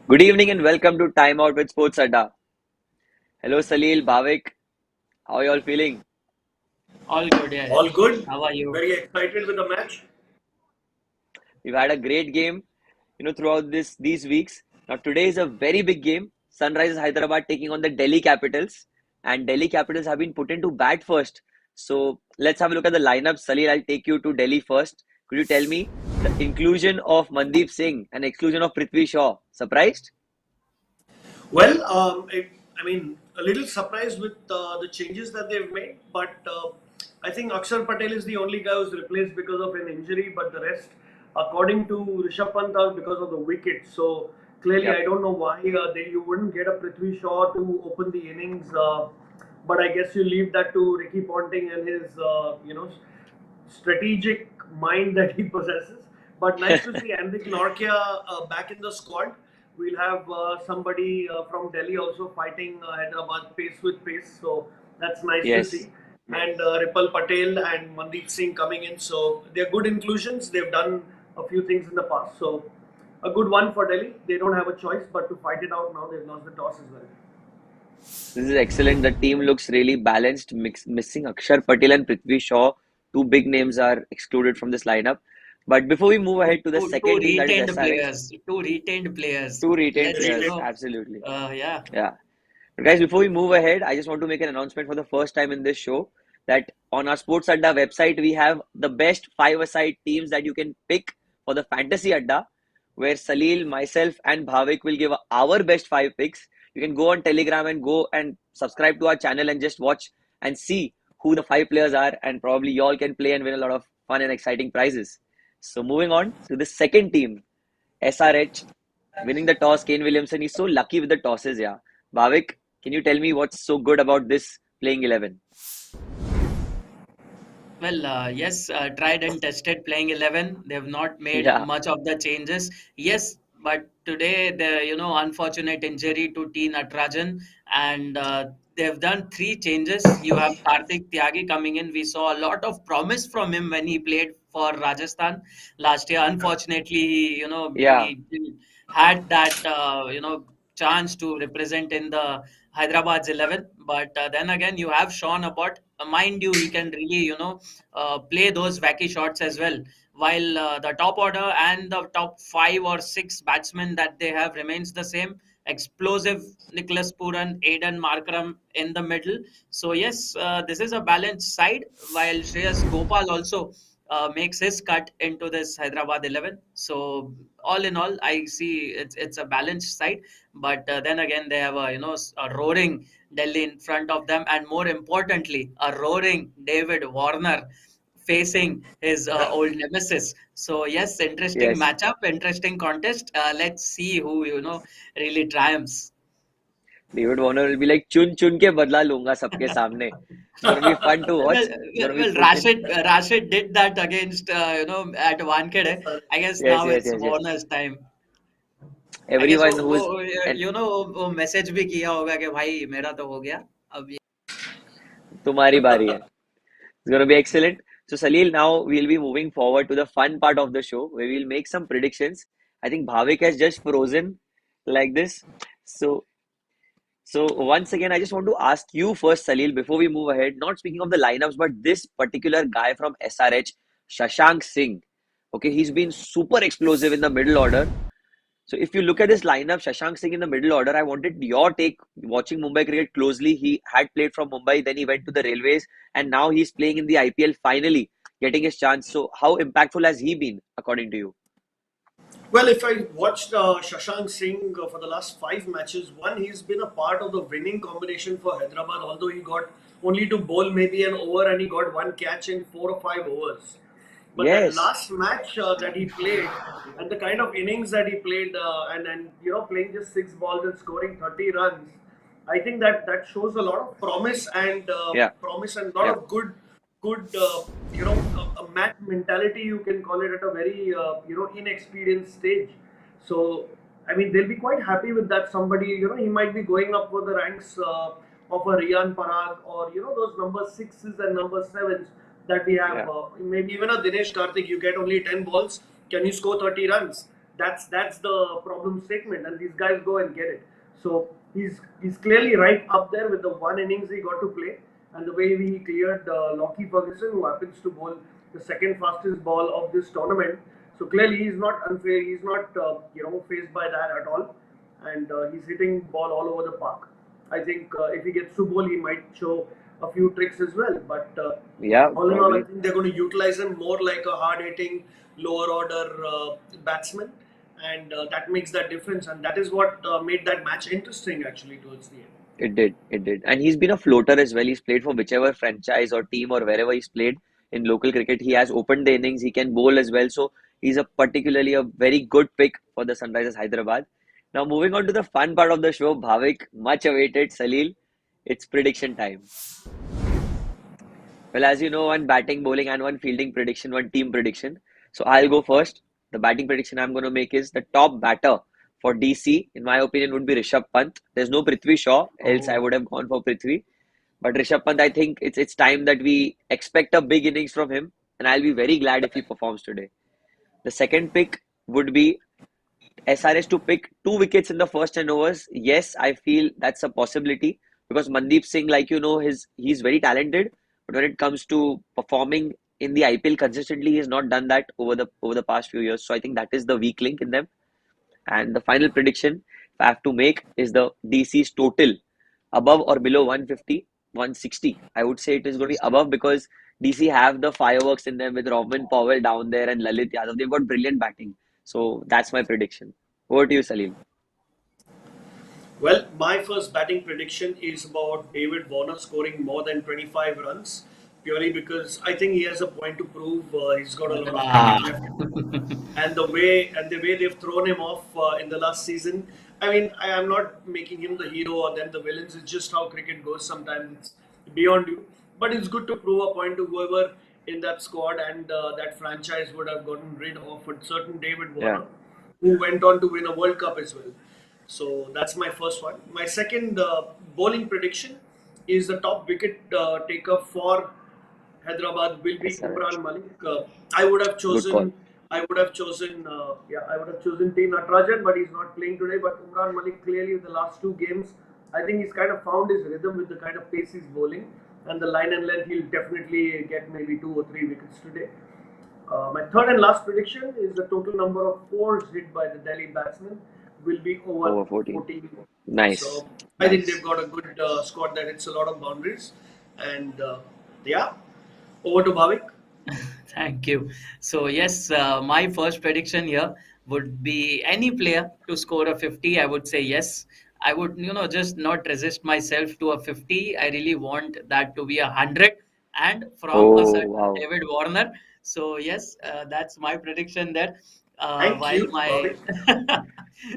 Good evening and welcome to Time Out with Sports Adda. Hello Salil, Bhavik, how are you all feeling? All good, yeah. All good. How are you? Very excited with the match. We've had a great game, throughout these weeks. Now today is a very big game. Sunrisers Hyderabad taking on the Delhi Capitals, and Delhi Capitals have been put into bat first. So let's have a look at the lineup. Salil, I'll take you to Delhi first. Could you tell me the inclusion of Mandeep Singh and exclusion of Prithvi Shaw? Surprised? Well, I mean, a little surprised with the changes that they've made, but I think Akshar Patel is the only guy who's replaced because of an injury, but the rest, according to Rishabh Pant, are because of the wicket. So clearly, I Yep. don't know why you wouldn't get a Prithvi Shaw to open the innings, but I guess you leave that to Ricky Ponting and his, strategic mind that he possesses. But nice to see Henrik Norkia back in the squad. We'll have somebody from Delhi also fighting Hyderabad pace with pace. So that's nice to Yes. see. And Ripal Patel and Mandeep Singh coming in. So they're good inclusions. They've done a few things in the past. So a good one for Delhi. They don't have a choice but to fight it out now. They've lost the toss as well. This is excellent. The team looks really balanced. Missing Akshar Patel and Prithvi Shaw, two big names are excluded from this lineup. But before we move Two, ahead to the two, two second team, that is retained SRH, players. Two retained players. two retained Let's, players, Irritated. absolutely. yeah. Yeah. But guys, before we move ahead, I just want to make an announcement for the first time in this show that on our Sports Adda website, we have the best five-a-side teams that you can pick for the Fantasy Adda, where Salil, myself, and Bhavik will give our best five picks. You can go on Telegram and go and subscribe to our channel and just watch and see who the five players are, and probably you all can play and win a lot of fun and exciting prizes. So moving on to the second team, SRH winning the toss. Kane Williamson, he's so lucky with the tosses, yeah. Bhavik, can you tell me what's so good about this playing 11? Well, yes, tried and tested playing 11. They've not made Yeah, much of the changes. Yes, but today the unfortunate injury to T Natarajan, and they've done three changes. You have Karthik Tyagi coming in. We saw a lot of promise from him when he played for Rajasthan last year. Unfortunately, yeah, he didn't had that chance to represent in the Hyderabad's 11. But then again, you have Sean Abbott. Mind you, he can really play those wacky shots as well. While the top order and the top five or six batsmen that they have remains the same. Explosive Nicholas Puran, Aidan Markram in the middle. So yes, this is a balanced side. While Shreyas Gopal also makes his cut into this Hyderabad 11. So all in all, I see it's a balanced side. But then again, they have a roaring Delhi in front of them, and more importantly, a roaring David Warner facing his old nemesis. So yes, interesting yes. matchup, interesting contest. Let's see who really triumphs. David Warner will be like, chun chun ke badla lunga sabke samne. It's gonna be fun to Well, watch. It's well, gonna be well, put in. Rashid did that against at Wankhede. I guess Yes, now yes, it's yes, yes. Warner's time. I guess Everyone who's and वो message भी किया होगा कि भाई मेरा तो हो गया अब तुम्हारी बारी है. It's gonna be excellent. So Salil, now we'll be moving forward to the fun part of the show where we'll make some predictions. I think Bhavik has just frozen like this. So So once again, I just want to ask you first, Salil, before we move ahead, not speaking of the lineups, but this particular guy from SRH, Shashank Singh. Okay, he's been super explosive in the middle order. So if you look at this lineup, Shashank Singh in the middle order, I wanted your take. Watching Mumbai cricket closely, he had played from Mumbai, then he went to the Railways, and now he's playing in the IPL finally, getting his chance. So how impactful has he been, according to you? Well, if I watched Shashank Singh for the last five matches, one, he's been a part of the winning combination for Hyderabad, although he got only to bowl maybe an over and he got one catch in 4 or 5 overs. But that Yes. last match that he played and the kind of innings that he played and playing just six balls and scoring 30 runs, I think that shows a lot of Yeah. promise and a lot Yeah. of good a match mentality, you can call it, at a very inexperienced stage. So I mean they'll be quite happy with that. Somebody, he might be going up for the ranks of a Riyan Parag, or those number sixes and number sevens that we have. Yeah. Maybe even a Dinesh Karthik. You get only 10 balls, can you score 30 runs? That's the problem statement, and these guys go and get it. So he's clearly right up there with the one innings he got to play, and the way he cleared Lockie Ferguson, who happens to bowl the second fastest ball of this tournament. So clearly he's not unfair. He's not faced by that at all, and he's hitting ball all over the park. I think if he gets to bowl, he might show a few tricks as well. But Yeah, all in all, I probably. think they're going to utilize him more like a hard-hitting, lower-order batsman, and that makes that difference. And that is what made that match interesting, actually, towards the end. It did. It did. And he's been a floater as well. He's played for whichever franchise or team or wherever he's played in local cricket. He has opened the innings. He can bowl as well. So he's a particularly a very good pick for the Sunrisers Hyderabad. Now moving on to the fun part of the show, Bhavik, much awaited. Salil, it's prediction time. Well, as you know, one batting, bowling, and one fielding prediction, one team prediction. So I'll go first. The batting prediction I'm going to make is the top batter for DC, in my opinion, would be Rishabh Pant. There's no Prithvi Shaw, else I Oh, would have gone for Prithvi. But Rishabh Pant, I think it's time that we expect a big innings from him, and I'll be very glad if he performs today. The second pick would be SRS to pick 2 wickets in the first 10 overs. Yes, I feel that's a possibility because Mandeep Singh, like you know, he's very talented, but when it comes to performing in the IPL consistently, he has not done that over the past few years. So I think that is the weak link in them. And the final prediction, if I have to make, is the DC's total above or below 150, 160. I would say it is going to be above because DC have the fireworks in them with Robin Powell down there and Lalit Yadav. They've got brilliant batting. So that's my prediction. Over to you, Salim. well, my first batting prediction is about David Warner scoring more than 25 runs, purely because I think he has a point to prove. He's got a lot of Ah. cricket left in him, and the way they've thrown him off in the last season. I mean, I am not making him the hero or them the villains. It's just how cricket goes. Sometimes it's beyond you, but it's good to prove a point to whoever in that squad and that franchise would have gotten rid of a certain David Yeah, Warner, who went on to win a World Cup as well. So that's my first one. My second bowling prediction is the top wicket taker for Hyderabad will be SRH. Umran Malik. I would have Good call. chosen, I would have chosen T. Natarajan, but he's not playing today. But Umran Malik clearly in the last 2 games, I think he's kind of found his rhythm with the kind of pace he's bowling and the line and length. He'll definitely get maybe 2 or 3 wickets today. My third and last prediction is the total number of fours hit by the Delhi batsmen will be over Over 14. 14. Nice. So I think they've Nice. got a good squad that hits a lot of boundaries. And yeah, over to Bhavik. Thank you. So yes, my first prediction here would be any player to score a 50. I would say yes. I would, just not resist myself to a 50. I really want that to be 100 and from a Oh, certain wow. David Warner. So yes, that's my prediction there. Thank While you, my Bhavik.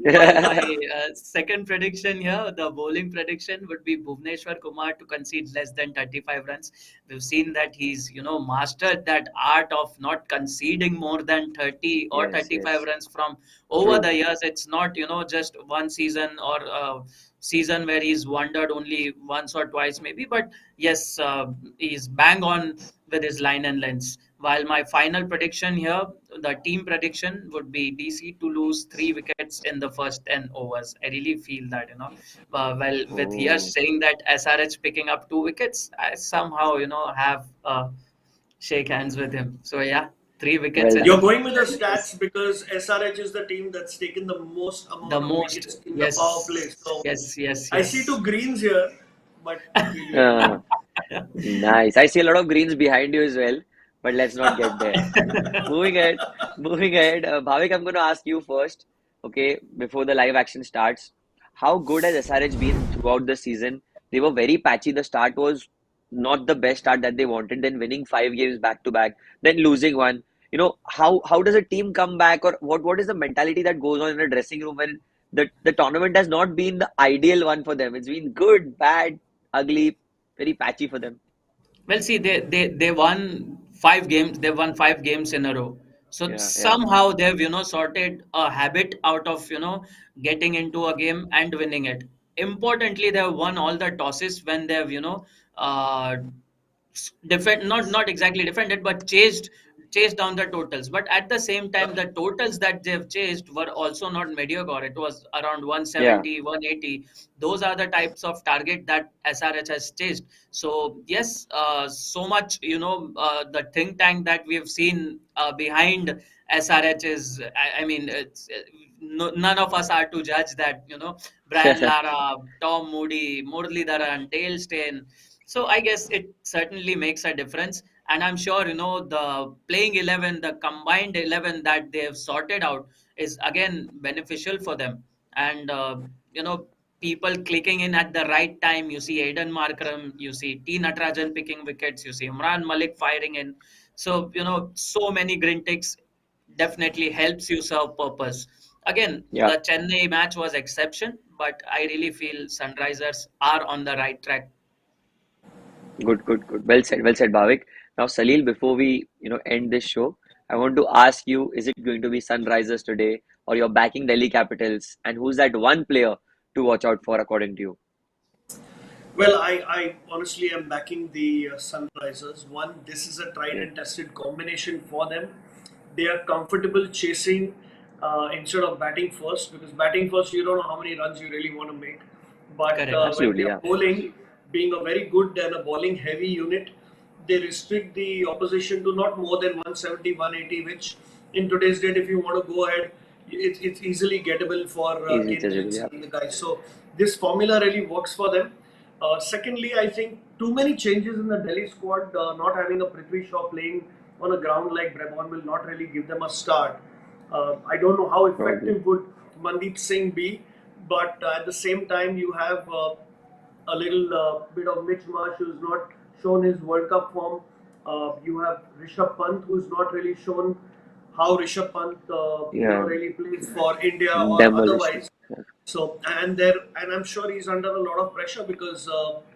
while my second prediction here, the bowling prediction would be Bhuvneshwar Kumar to concede less than 35 runs. We've seen that he's, mastered that art of not conceding more than 30 or Yes, 35 yes. runs from over True. the years. It's not, just one season or season where he's wandered only once or twice maybe, but yes, he's bang on with his line and lengths. While my final prediction here, the team prediction would be DC to lose 3 wickets in the first 10 overs. I really feel that, well, with Yash Oh, saying that SRH picking up 2 wickets, I somehow, have shake hands with him. So yeah, 3 wickets well in You're done. the going with the first 10 overs. stats because SRH is the team that's taken the most The amount of most, wickets in the power play. yes, So yes, yes, I see yes. two greens here, but we'll wait and Uh, nice. I see a lot of greens behind you as well, but let's not get there. Moving ahead, moving ahead. Bhavik, I'm going to ask you first, okay, before the live action starts. How good has SRH been throughout the season? They were very patchy. The start was not the best start that they wanted, then winning 5 games back to back, then losing one. How does a team come back, or what is the mentality that goes on in a dressing room when the tournament has not been the ideal one for them? It's been good, bad, ugly, very patchy for them. Well, see, they won 5 games. They won 5 games in a row. So Yeah, yeah. somehow they've sorted a habit out of getting into a game and winning it. Importantly, they've won all the tosses when they've uh, defend, not exactly defended, but chased down the totals. But at the same time, the totals that they've chased were also not mediocre. It was around Yeah. 170, 180. Those are the types of target that SRH has chased. So yes, so much, the think tank that we have seen behind SRH is, I mean, it's no, none of us are to judge that, Brian Lara, Tom Moody, Muralidharan, Dale Steyn. So I guess it certainly makes a difference. And I'm sure, the playing 11, the combined 11 that they have sorted out is again beneficial for them. And, people clicking in at the right time. You see Aiden Markram, you see T. Natarajan picking wickets, you see Imran Malik firing in. So, so many green ticks definitely helps you serve purpose. Again, Yeah. the Chennai match was exception, but I really feel Sunrisers are on the right track. Good, good, good. Well said, Bhavik. Now, Salil, before we, end this show, I want to ask you, is it going to be Sunrisers today or you're backing Delhi Capitals? And who's that one player to watch out for according to you? Well, I honestly am backing the Sunrisers. One, this is a tried Great. and tested combination for them. They are comfortable chasing instead of batting first, because batting first you don't know how many runs you really want to make. But Correct. when they Absolutely, are yeah. bowling, being a very good and a bowling heavy unit, they restrict the opposition to not more than 170, 180, which in today's date, if you want to go ahead, it's easily gettable for Easy Kane accessible, yeah. Williamson and the guys. So this formula really works for them. Secondly, I think too many changes in the Delhi squad, not having a Prithvi Shaw playing on a ground like Brabant will not really give them a start. I don't know how Probably. effective would Mandeep Singh be, but at the same time, you have a little bit of Mitch Marsh who's not shown his World Cup form. You have Rishabh Pant who's not really shown how Rishabh Pant Yeah. really plays for India or Demolition. otherwise. So and I'm sure he's under a lot of pressure because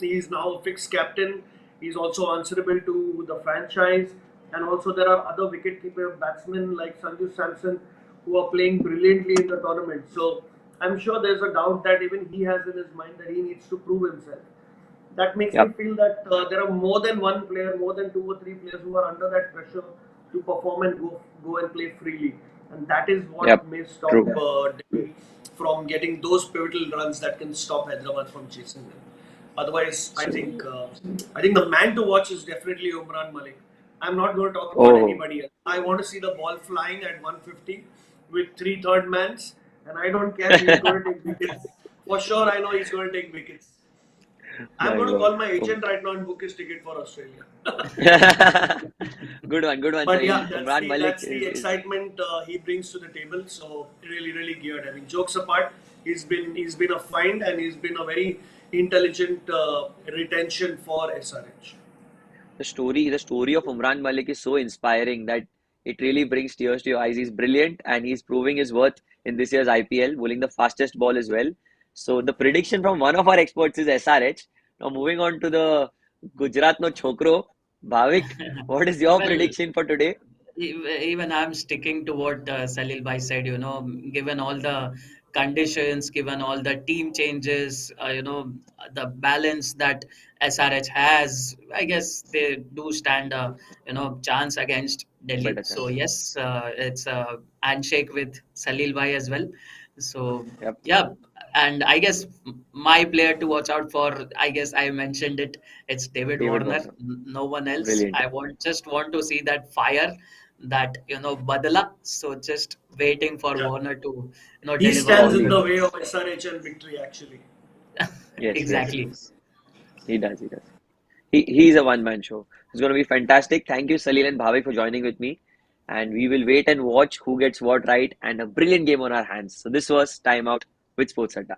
he's now a fixed captain. He's also answerable to the franchise, and also there are other wicketkeeper batsmen like Sanju Samson who are playing brilliantly in the tournament. So I'm sure there's a doubt that even he has in his mind that he needs to prove himself. That makes me Yep. feel that there are more than one player, more than two or three players who are under that pressure to perform and go and play freely, and that is what Yep. may stop True. Delhi from getting those pivotal runs that can stop Hyderabad from chasing them. Otherwise, So, I think the man to watch is definitely Umran Malik. I'm not going to talk about oh, anybody else. I want to see the ball flying at 150 with three third mans, and I don't care. He's going to take wickets for sure. I know he's going to take wickets. I'm my going to God. call my Oh. agent right now and book his ticket for Australia. Good one, But yeah, Sahil. Umran Malik that's the is excitement he brings to the table. So really geared. I mean, jokes apart, he's been a find, and he's been a very intelligent retention for SRH. the story of Umran Malik is so inspiring that it really brings tears to your eyes. He's brilliant and he's proving his worth in this year's IPL, bowling the fastest ball as well. So the prediction from one of our experts is SRH. Now moving on to the Gujarat no Chokro, Bhavik, what is your Well, prediction for today? even I'm sticking to what Salil Bhai said, given all the conditions, given all the team changes, the balance that SRH has, I guess they do stand a, chance against Delhi. Better So chance. yes, it's a handshake with Salil Bhai as well. So Yep. yeah, and I guess my player to watch out for, I guess I mentioned it, it's David David Warner, Warner. no one else. Brilliant. I just want to see that fire, that badala. So just waiting for Yeah, Warner to he deliver stands all in the the Only. way of wickets. SRH and victory actually. Yes, yes, Exactly. yes. He does, he does. He's a one-man show. It's going to be fantastic. Thank you, Salil and Bhavik, for joining with me. And we will wait and watch who gets what right and a brilliant game on our hands. So this was Time Out with Sports Adda.